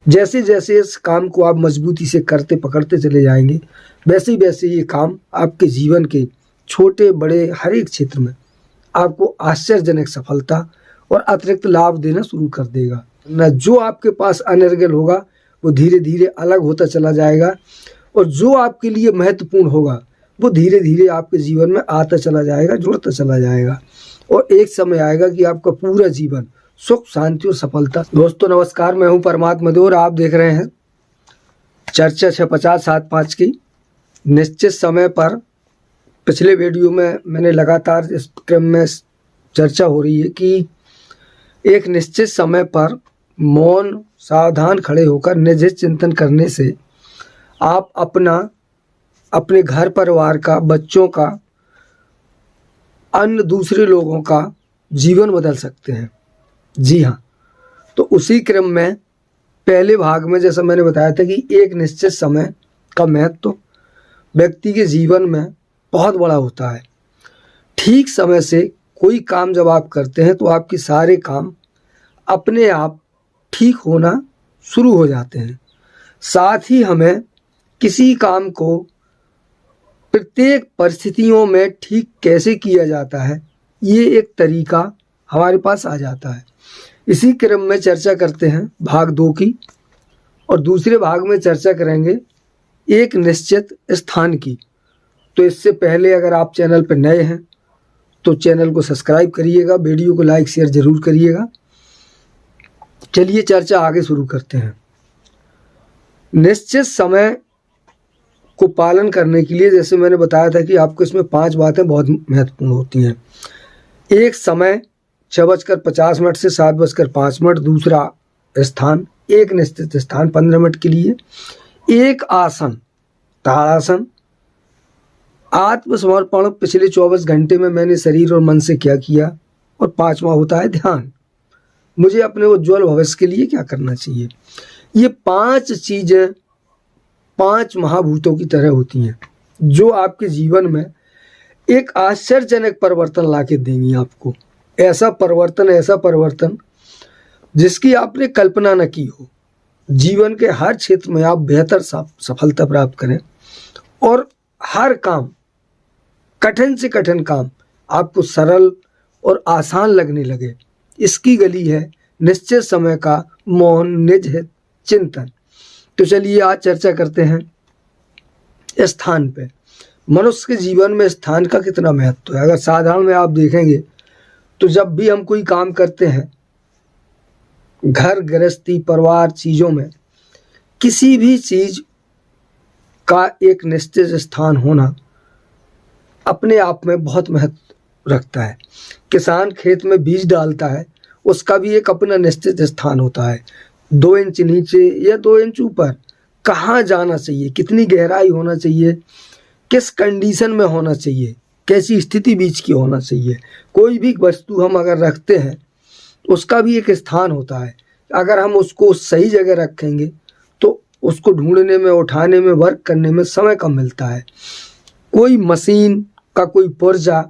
जैसे जैसे इस काम को आप मजबूती से करते पकड़ते चले जाएंगे, वैसे वैसे ये काम आपके जीवन के छोटे बड़े हर एक क्षेत्र में आपको आश्चर्यजनक सफलता और अतिरिक्त लाभ देना शुरू कर देगा। न जो आपके पास अनर्गल होगा वो धीरे धीरे अलग होता चला जाएगा, और जो आपके लिए महत्वपूर्ण होगा वो धीरे धीरे आपके जीवन में आता चला जाएगा, जुड़ता चला जाएगा, और एक समय आएगा कि आपका पूरा जीवन सुख शांति और सफलता। दोस्तों नमस्कार, मैं हूं परमात्मा देव और आप देख रहे हैं चर्चा 650-75 की। निश्चित समय पर पिछले वीडियो में मैंने लगातार इस क्रम में चर्चा हो रही है कि एक निश्चित समय पर मौन सावधान खड़े होकर निज चिंतन करने से आप अपने घर परिवार का, बच्चों का, अन्य दूसरे लोगों का जीवन बदल सकते हैं। जी हाँ, तो उसी क्रम में पहले भाग में जैसा मैंने बताया था कि एक निश्चित समय का महत्व व्यक्ति के जीवन में बहुत बड़ा होता है। ठीक समय से कोई काम जब आप करते हैं तो आपके सारे काम अपने आप ठीक होना शुरू हो जाते हैं। साथ ही हमें किसी काम को प्रत्येक परिस्थितियों में ठीक कैसे किया जाता है, ये एक तरीका हमारे पास आ जाता है। इसी क्रम में चर्चा करते हैं भाग 2 की, और दूसरे भाग में चर्चा करेंगे एक निश्चित स्थान की। तो इससे पहले अगर आप चैनल पर नए हैं तो चैनल को सब्सक्राइब करिएगा, वीडियो को लाइक शेयर ज़रूर करिएगा। चलिए चर्चा आगे शुरू करते हैं। निश्चित समय को पालन करने के लिए जैसे मैंने बताया था कि आपको इसमें 5 बातें बहुत महत्वपूर्ण होती हैं। एक समय 6:50 से 7:05। दूसरा स्थान, एक निश्चित स्थान 15 मिनट के लिए। एक आसन, ताड़ासन। आत्मसमर्पण, पिछले 24 घंटे में मैंने शरीर और मन से क्या किया। और 5वां होता है ध्यान, मुझे अपने उज्ज्वल भविष्य के लिए क्या करना चाहिए। ये 5 चीज़ें 5 महाभूतों की तरह होती हैं जो आपके जीवन में एक आश्चर्यजनक परिवर्तन लाके देंगी आपको। ऐसा परिवर्तन जिसकी आपने कल्पना न की हो। जीवन के हर क्षेत्र में आप बेहतर सफलता प्राप्त करें और हर काम, कठिन से कठिन काम आपको सरल और आसान लगने लगे। इसकी गली है निश्चित समय का मौन निज चिंतन। तो चलिए आज चर्चा करते हैं स्थान पे। मनुष्य के जीवन में स्थान का कितना महत्व है। अगर साधारण में आप देखेंगे तो जब भी हम कोई काम करते हैं, घर गृहस्थी परिवार चीज़ों में, किसी भी चीज़ का एक निश्चित स्थान होना अपने आप में बहुत महत्व रखता है। किसान खेत में बीज डालता है, उसका भी एक अपना निश्चित स्थान होता है। 2 इंच नीचे या 2 इंच ऊपर कहाँ जाना चाहिए, कितनी गहराई होना चाहिए, किस कंडीशन में होना चाहिए, कैसी स्थिति बीज की होना चाहिए। कोई भी वस्तु हम अगर रखते हैं उसका भी एक स्थान होता है। अगर हम उसको सही जगह रखेंगे तो उसको ढूंढने में, उठाने में, वर्क करने में समय कम मिलता है। कोई मशीन का कोई पुर्जा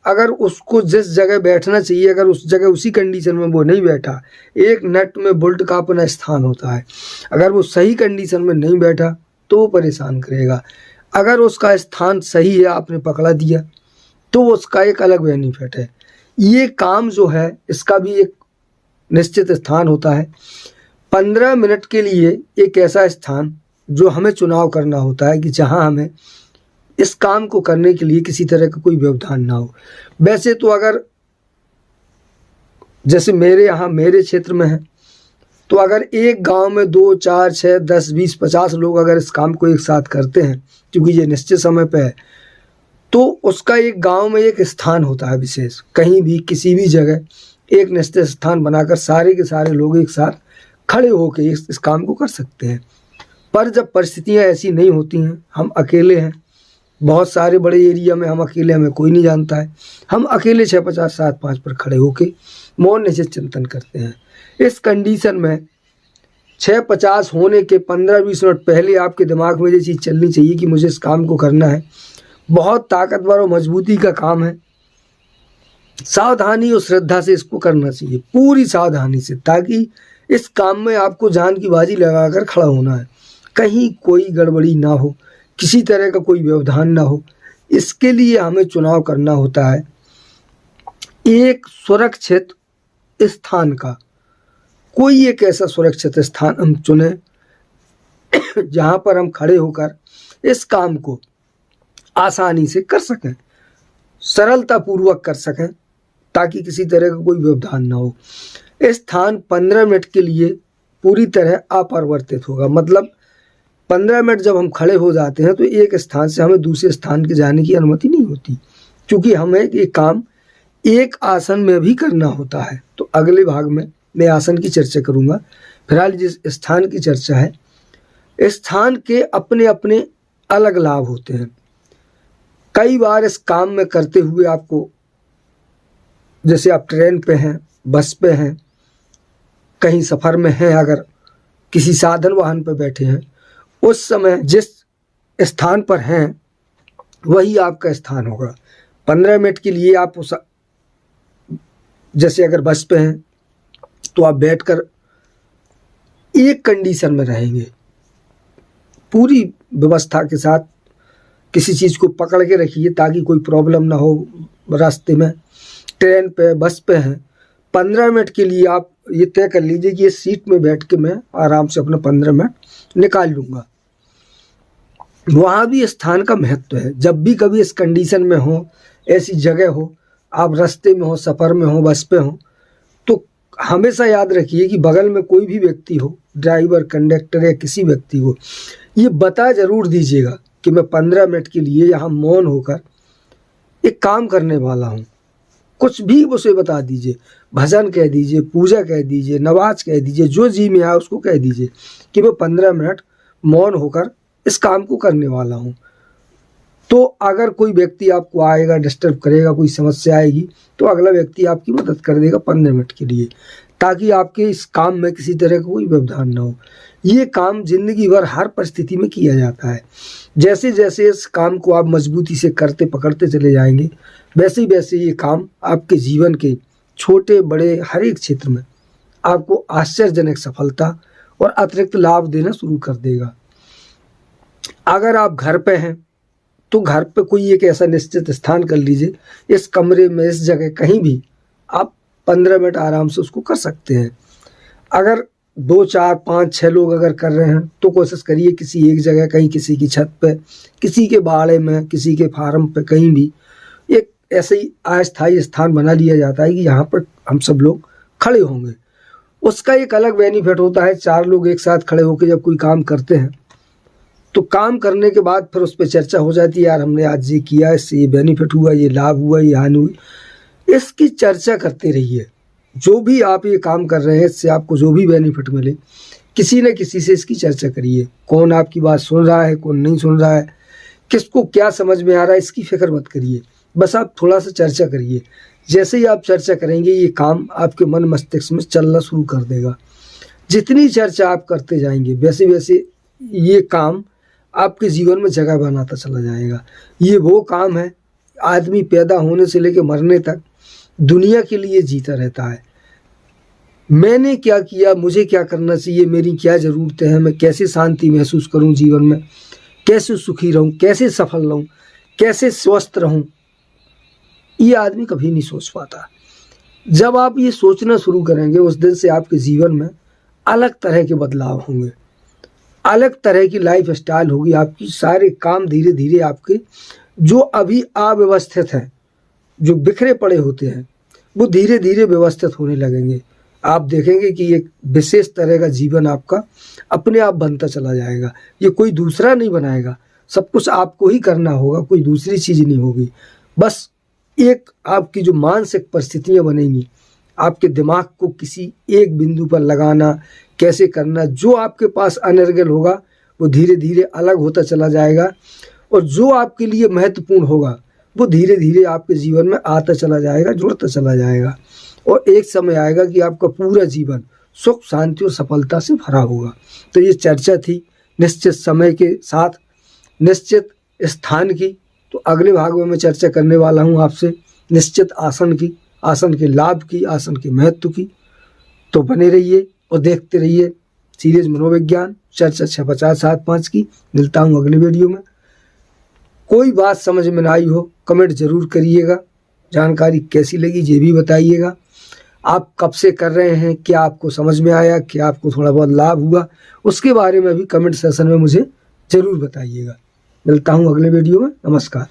अगर उसको जिस जगह बैठना चाहिए, अगर उस जगह उसी कंडीशन में वो नहीं बैठा, एक नट में बोल्ट का अपना स्थान होता है, अगर वो सही कंडीशन में नहीं बैठा तो वो परेशान करेगा। अगर उसका स्थान सही है, आपने पकड़ा दिया, तो उसका एक अलग बेनिफिट है। ये काम जो है इसका भी एक निश्चित स्थान होता है। 15 मिनट के लिए एक ऐसा स्थान जो हमें चुनाव करना होता है कि जहाँ हमें इस काम को करने के लिए किसी तरह का कोई व्यवधान ना हो। वैसे तो अगर जैसे मेरे क्षेत्र में है, तो अगर एक गांव में 2, 4, 6, 10, 20, 50 लोग अगर इस काम को एक साथ करते हैं, क्योंकि ये निश्चित समय पे है, तो उसका एक गांव में एक स्थान होता है विशेष। कहीं भी किसी भी जगह एक निश्चित स्थान बनाकर सारे के सारे लोग एक साथ खड़े होकर इस काम को कर सकते हैं। पर जब परिस्थितियाँ ऐसी नहीं होती हैं, हम अकेले हैं, बहुत सारे बड़े एरिया में हम अकेले, हमें कोई नहीं जानता है, हम अकेले 6:50-7:05 पर खड़े होके मौन निश्चित चिंतन करते हैं। इस कंडीशन में 6:50 होने के 15-20 मिनट पहले आपके दिमाग में ये चीज़ चलनी चाहिए कि मुझे इस काम को करना है। बहुत ताकतवर और मजबूती का काम है। सावधानी और श्रद्धा से इसको करना चाहिए, पूरी सावधानी से, ताकि इस काम में आपको जान की बाजी लगाकर खड़ा होना है, कहीं कोई गड़बड़ी ना हो, किसी तरह का कोई व्यवधान ना हो। इसके लिए हमें चुनाव करना होता है एक सुरक्षित स्थान का। कोई एक ऐसा सुरक्षित स्थान हम चुने जहाँ पर हम खड़े होकर इस काम को आसानी से कर सकें, सरलतापूर्वक कर सकें, ताकि किसी तरह का कोई व्यवधान ना हो। स्थान 15 मिनट के लिए पूरी तरह अपरिवर्तित होगा। मतलब 15 मिनट जब हम खड़े हो जाते हैं तो एक स्थान से हमें दूसरे स्थान के जाने की अनुमति नहीं होती, क्योंकि हमें ये काम एक आसन में भी करना होता है। तो अगले भाग में मैं आसन की चर्चा करूँगा। फिलहाल जिस स्थान की चर्चा है, स्थान के अपने अपने अलग लाभ होते हैं। कई बार इस काम में करते हुए आपको, जैसे आप ट्रेन पे हैं, बस पे हैं, कहीं सफ़र में हैं, अगर किसी साधन वाहन पर बैठे हैं, उस समय जिस स्थान पर हैं वही आपका स्थान होगा। 15 मिनट के लिए आप उस, जैसे अगर बस पे हैं तो आप बैठकर एक कंडीशन में रहेंगे, पूरी व्यवस्था के साथ किसी चीज़ को पकड़ के रखिए ताकि कोई प्रॉब्लम ना हो रास्ते में। ट्रेन पे, बस पे हैं, 15 मिनट के लिए आप ये तय कर लीजिए कि ये सीट में बैठ के मैं आराम से अपना 15 मिनट निकाल लूँगा। वहाँ भी स्थान का महत्व है। जब भी कभी इस कंडीशन में हो, ऐसी जगह हो, आप रास्ते में हो, सफ़र में हो, बस पे हो, तो हमेशा याद रखिए कि बगल में कोई भी व्यक्ति हो, ड्राइवर, कंडक्टर या किसी व्यक्ति को ये बता ज़रूर दीजिएगा कि मैं 15 मिनट के लिए यहाँ मौन होकर एक काम करने वाला हूँ। कुछ भी उसे बता दीजिए, भजन कह दीजिए, पूजा कह दीजिए, नमाज कह दीजिए, जो जी में आए उसको कह दीजिए कि मैं 15 मिनट मौन होकर इस काम को करने वाला हूँ। तो अगर कोई व्यक्ति आपको आएगा, डिस्टर्ब करेगा, कोई समस्या आएगी, तो अगला व्यक्ति आपकी मदद कर देगा 15 मिनट के लिए, ताकि आपके इस काम में किसी तरह का कोई व्यवधान ना हो। ये काम जिंदगी भर हर परिस्थिति में किया जाता है। जैसे जैसे इस काम को आप मजबूती से करते पकड़ते चले जाएंगे, वैसे वैसे ये काम आपके जीवन के छोटे बड़े हर एक क्षेत्र में आपको आश्चर्यजनक सफलता और अतिरिक्त लाभ देना शुरू कर देगा। अगर आप घर पे हैं तो घर पे कोई एक ऐसा निश्चित स्थान कर लीजिए, इस कमरे में, इस जगह कहीं भी आप 15 मिनट आराम से उसको कर सकते हैं। अगर 2, 4, 5, 6 लोग अगर कर रहे हैं तो कोशिश करिए किसी एक जगह, कहीं किसी की छत पे, किसी के बाड़े में, किसी के फार्म पे, कहीं भी एक ऐसे ही अस्थायी स्थान बना लिया जाता है कि यहाँ पर हम सब लोग खड़े होंगे। उसका एक अलग बेनिफिट होता है। 4 लोग एक साथ खड़े होकर जब कोई काम करते हैं तो काम करने के बाद फिर उस पर चर्चा हो जाती है, यार हमने आज ये किया, इससे ये बेनिफिट हुआ, ये लाभ हुआ, ये हानि हुई। इसकी चर्चा करते रहिए। जो भी आप ये काम कर रहे हैं, इससे आपको जो भी बेनिफिट मिले, किसी न किसी से इसकी चर्चा करिए। कौन आपकी बात सुन रहा है, कौन नहीं सुन रहा है, किसको क्या समझ में आ रहा है, इसकी फिक्र मत करिए। बस आप थोड़ा सा चर्चा करिए। जैसे ही आप चर्चा करेंगे, ये काम आपके मन मस्तिष्क में चलना शुरू कर देगा। जितनी चर्चा आप करते जाएंगे, वैसे वैसे ये काम आपके जीवन में जगह बनाता चला जाएगा। ये वो काम है, आदमी पैदा होने से लेकर मरने तक दुनिया के लिए जीता रहता है। मैंने क्या किया, मुझे क्या करना चाहिए, मेरी क्या ज़रूरतें हैं, मैं कैसे शांति महसूस करूं जीवन में, कैसे सुखी रहूं, कैसे सफल रहूं, कैसे स्वस्थ रहूं, ये आदमी कभी नहीं सोच पाता। जब आप ये सोचना शुरू करेंगे, उस दिन से आपके जीवन में अलग तरह के बदलाव होंगे, अलग तरह की लाइफ स्टाइल होगी। आपकी सारे काम धीरे धीरे आपके जो अभी अव्यवस्थित हैं, जो बिखरे पड़े होते हैं, वो धीरे धीरे व्यवस्थित होने लगेंगे। आप देखेंगे कि एक विशेष तरह का जीवन आपका अपने आप बनता चला जाएगा। ये कोई दूसरा नहीं बनाएगा, सब कुछ आपको ही करना होगा, कोई दूसरी चीज़ नहीं होगी। बस एक आपकी जो मानसिक परिस्थितियाँ बनेंगी, आपके दिमाग को किसी एक बिंदु पर लगाना, कैसे करना, जो आपके पास अनर्गल होगा वो धीरे धीरे अलग होता चला जाएगा, और जो आपके लिए महत्वपूर्ण होगा वो धीरे धीरे आपके जीवन में आता चला जाएगा, जुड़ता चला जाएगा। और एक समय आएगा कि आपका पूरा जीवन सुख, शांति और सफलता से भरा होगा। तो ये चर्चा थी निश्चित समय के साथ निश्चित स्थान की। तो अगले भाग में मैं चर्चा करने वाला हूँ आपसे निश्चित आसन की, आसन के लाभ की, आसन के महत्व की। तो बने रहिए। और देखते रहिए सीरीज मनोविज्ञान चर्चा 65075 की। मिलता हूँ अगले वीडियो में। कोई बात समझ में ना आई हो कमेंट जरूर करिएगा, जानकारी कैसी लगी ये भी बताइएगा। आप कब से कर रहे हैं, क्या आपको समझ में आया, क्या आपको थोड़ा बहुत लाभ हुआ, उसके बारे में भी कमेंट सेशन में मुझे ज़रूर बताइएगा। मिलता हूँ अगले वीडियो में। नमस्कार।